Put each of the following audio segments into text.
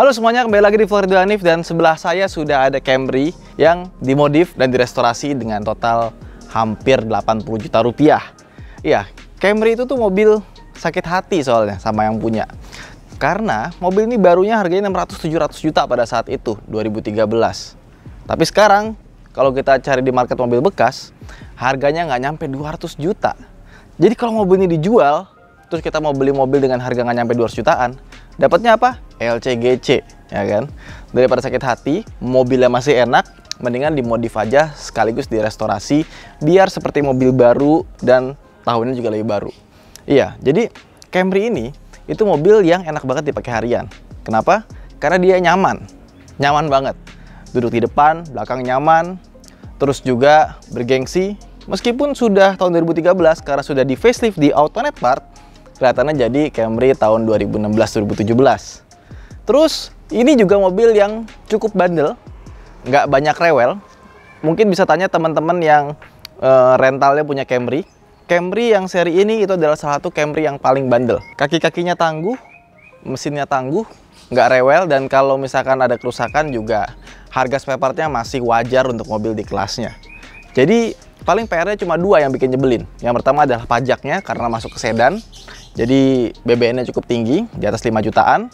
Halo semuanya, kembali lagi di Vlog Ridwan Hanif dan sebelah saya sudah ada Camry yang dimodif dan direstorasi dengan total hampir 80 juta rupiah. Iya, Camry itu tuh mobil sakit hati soalnya sama yang punya. Karena mobil ini barunya harganya 600-700 juta pada saat itu, 2013. Tapi sekarang, kalau kita cari di market mobil bekas, harganya nggak nyampe 200 juta. Jadi kalau mobil ini dijual, terus kita mau beli mobil dengan harga nggak nyampe 200 jutaan, dapatnya apa? LCGC, ya kan? Daripada sakit hati, mobilnya masih enak, mendingan dimodif aja sekaligus direstorasi biar seperti mobil baru dan tahunnya juga lebih baru. Iya, jadi Camry ini itu mobil yang enak banget dipakai harian. Kenapa? Karena dia nyaman. Nyaman banget. Duduk di depan, belakang nyaman, terus juga bergengsi. Meskipun sudah tahun 2013 karena sudah di facelift di Autonet Part, kelihatannya jadi Camry tahun 2016-2017. Terus ini juga mobil yang cukup bandel, nggak banyak rewel. Mungkin bisa tanya teman-teman yang rentalnya punya Camry. Camry yang seri ini itu adalah salah satu Camry yang paling bandel. Kaki-kakinya tangguh, mesinnya tangguh, nggak rewel, dan kalau misalkan ada kerusakan juga harga spare partnya masih wajar untuk mobil di kelasnya. Jadi paling PR-nya cuma dua yang bikin nyebelin. Yang pertama adalah pajaknya karena masuk ke sedan. Jadi BBN-nya cukup tinggi, di atas 5 jutaan.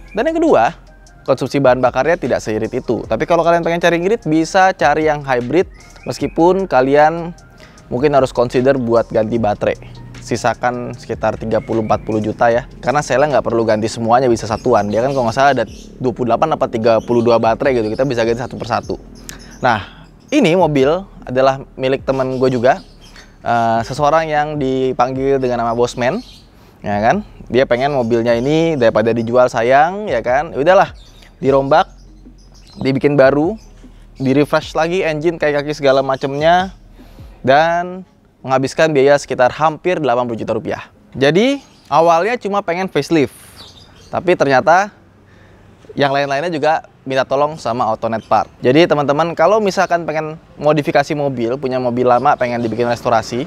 Dan yang kedua, konsumsi bahan bakarnya tidak seirit itu. Tapi kalau kalian pengen cari irit, bisa cari yang hybrid. Meskipun kalian mungkin harus consider buat ganti baterai. Sisakan sekitar 30-40 juta ya. Karena saya nggak perlu ganti semuanya, bisa satuan. Dia kan kalau nggak salah ada 28 apa 32 baterai gitu. Kita bisa ganti satu persatu. Nah, ini mobil adalah milik temen gue juga. Seseorang yang dipanggil dengan nama Bosman. Ya kan, dia pengen mobilnya ini daripada dijual sayang, ya kan, udahlah dirombak, dibikin baru, di refresh lagi engine, kaki-kaki segala macamnya, dan menghabiskan biaya sekitar hampir 80 juta rupiah. Jadi awalnya cuma pengen facelift, tapi ternyata yang lain-lainnya juga minta tolong sama Autonet Part. Jadi teman-teman, kalau misalkan pengen modifikasi mobil, punya mobil lama pengen dibikin restorasi,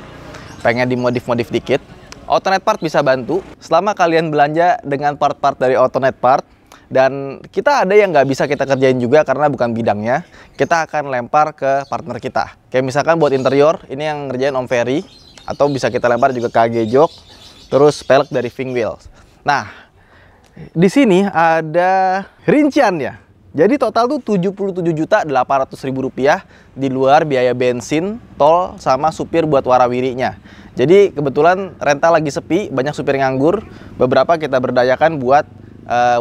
pengen dimodif-modif dikit, Autonet Part bisa bantu selama kalian belanja dengan part-part dari Autonet Part. Dan kita ada yang nggak bisa kita kerjain juga karena bukan bidangnya. Kita akan lempar ke partner kita. Kayak misalkan buat interior, ini yang ngerjain Om Ferry. Atau bisa kita lempar juga ke AG Jok. Terus pelek dari Fing Wheels. Nah, di sini ada rinciannya. Jadi total tuh 77.800.000 rupiah di luar biaya bensin, tol, sama supir buat warawirinya. Jadi kebetulan rental lagi sepi, banyak supir nganggur. Beberapa kita berdayakan buat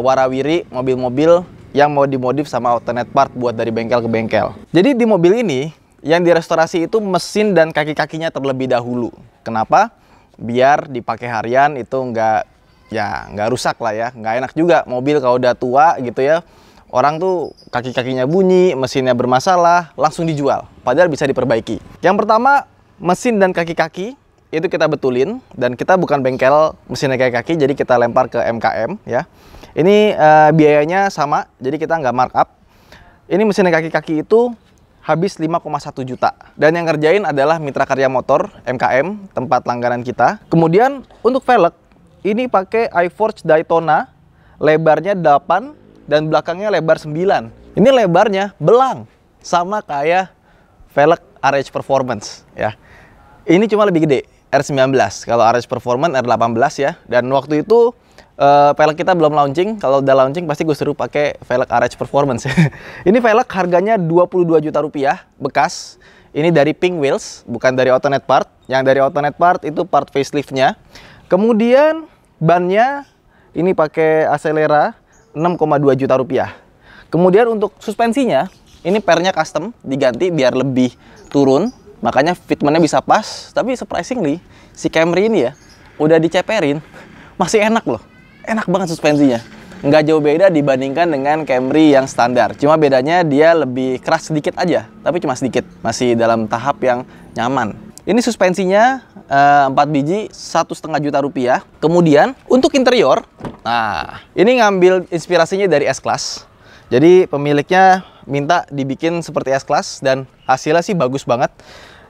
warawiri mobil-mobil yang mau dimodif sama Autonet Part buat dari bengkel ke bengkel. Jadi di mobil ini yang direstorasi itu mesin dan kaki-kakinya terlebih dahulu. Kenapa? Biar dipakai harian itu nggak rusak lah ya, nggak enak juga mobil kalau udah tua gitu ya. Orang tuh kaki-kakinya bunyi, mesinnya bermasalah, langsung dijual. Padahal bisa diperbaiki. Yang pertama, mesin dan kaki-kaki itu kita betulin. Dan kita bukan bengkel mesinnya kaki-kaki, jadi kita lempar ke MKM ya. Ini biayanya sama, jadi kita nggak markup. Ini mesinnya kaki-kaki itu habis 5,1 juta. Dan yang ngerjain adalah Mitra Karya Motor, MKM, tempat langganan kita. Kemudian untuk velg, ini pakai iForge Daytona, lebarnya 8 dan belakangnya lebar 9. Ini lebarnya belang, sama kayak velg RH Performance ya. Ini cuma lebih gede, R19. Kalau RH Performance R18 ya. Dan waktu itu velg kita belum launching. Kalau udah launching pasti gue suruh pakai velg RH Performance. Ini velg harganya 22 juta rupiah, bekas. Ini dari Fing Wheels, bukan dari Autonet Part. Yang dari Autonet Part itu part faceliftnya. Kemudian bannya ini pakai Acelera 6,2 juta rupiah. Kemudian untuk suspensinya, ini pernya custom, diganti biar lebih turun. Makanya fitmentnya bisa pas. Tapi surprisingly, si Camry ini ya, udah diceperin, masih enak loh. Enak banget suspensinya. Nggak jauh beda dibandingkan dengan Camry yang standar. Cuma bedanya dia lebih keras sedikit aja. Tapi cuma sedikit. Masih dalam tahap yang nyaman. Ini suspensinya 4 biji, 1,5 juta rupiah. Kemudian untuk interior, nah ini ngambil inspirasinya dari S-Class. Jadi pemiliknya minta dibikin seperti S-Class dan hasilnya sih bagus banget.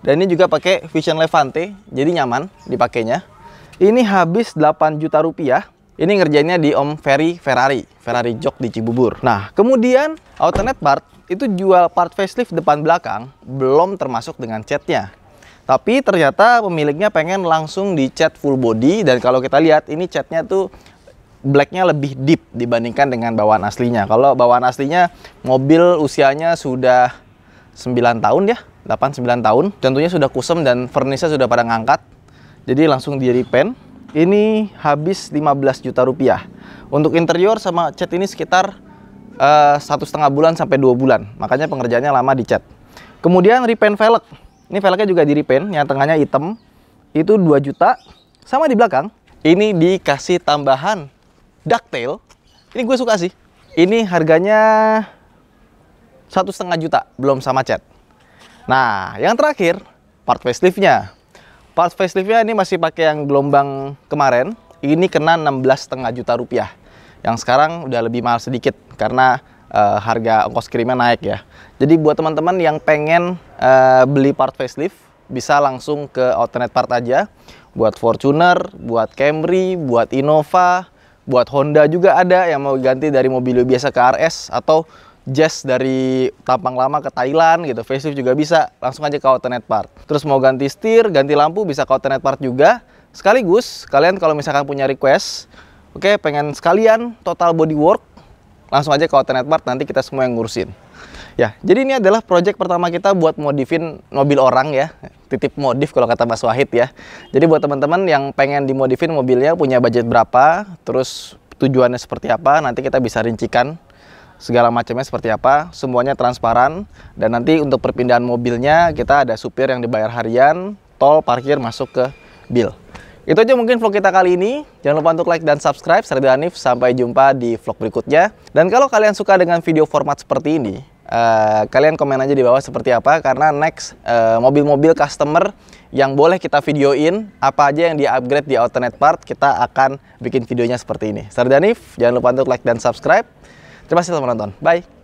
Dan ini juga pakai Vision Levante, jadi nyaman dipakainya. Ini habis 8 juta rupiah. Ini ngerjainnya di Om Ferrari Jok di Cibubur. Nah, kemudian Alternate Part itu jual part facelift depan belakang, belum termasuk dengan catnya. Tapi ternyata pemiliknya pengen langsung dicat full body, dan kalau kita lihat ini catnya tuh blacknya lebih deep dibandingkan dengan bawaan aslinya. Kalau bawaan aslinya mobil usianya sudah 9 tahun ya, 8-9 tahun. Tentunya sudah kusem dan furnace sudah pada ngangkat. Jadi langsung di repaint. Ini habis 15 juta rupiah. Untuk interior sama cat ini sekitar 1,5 bulan sampai 2 bulan. Makanya pengerjaannya lama di cat. Kemudian repaint velg. Ini velgnya juga di repaint, yang tengahnya hitam. Itu 2 juta. Sama di belakang, ini dikasih tambahan ducktail. Ini gue suka sih. Ini harganya 1,5 juta, belum sama cat. Nah, yang terakhir, part faceliftnya. Part faceliftnya ini masih pakai yang gelombang kemarin. Ini kena 16,5 juta rupiah. Yang sekarang udah lebih mahal sedikit karena harga ongkos kirimnya naik ya. Jadi buat teman-teman yang pengen beli part facelift, bisa langsung ke Alternate Part aja. Buat Fortuner, buat Camry, buat Innova, buat Honda juga ada yang mau ganti dari mobil biasa ke RS, atau Jazz dari tampang lama ke Thailand gitu, facelift juga bisa, langsung aja ke Alternate Part. Terus mau ganti setir, ganti lampu, bisa ke Alternate Part juga. Sekaligus kalian kalau misalkan punya request, oke, pengen sekalian total body work, langsung aja ke Alternate Part, nanti kita semua yang ngurusin. Ya, jadi ini adalah project pertama kita buat modifin mobil orang ya, titip modif kalau kata Mas Wahid ya. Jadi buat teman-teman yang pengen dimodifin mobilnya, punya budget berapa, terus tujuannya seperti apa, nanti kita bisa rincikan segala macamnya seperti apa, semuanya transparan. Dan nanti untuk perpindahan mobilnya kita ada supir yang dibayar harian, tol, parkir, masuk ke bill. Itu aja mungkin vlog kita kali ini. Jangan lupa untuk like dan subscribe. Saya Ridwan Hanif, sampai jumpa di vlog berikutnya. Dan kalau kalian suka dengan video format seperti ini, kalian komen aja di bawah seperti apa, karena next mobil-mobil customer yang boleh kita videoin, apa aja yang di upgrade di Alternate Part, kita akan bikin videonya seperti ini. Saya Ridwan Hanif, jangan lupa untuk like dan subscribe. Terima kasih telah menonton. Bye.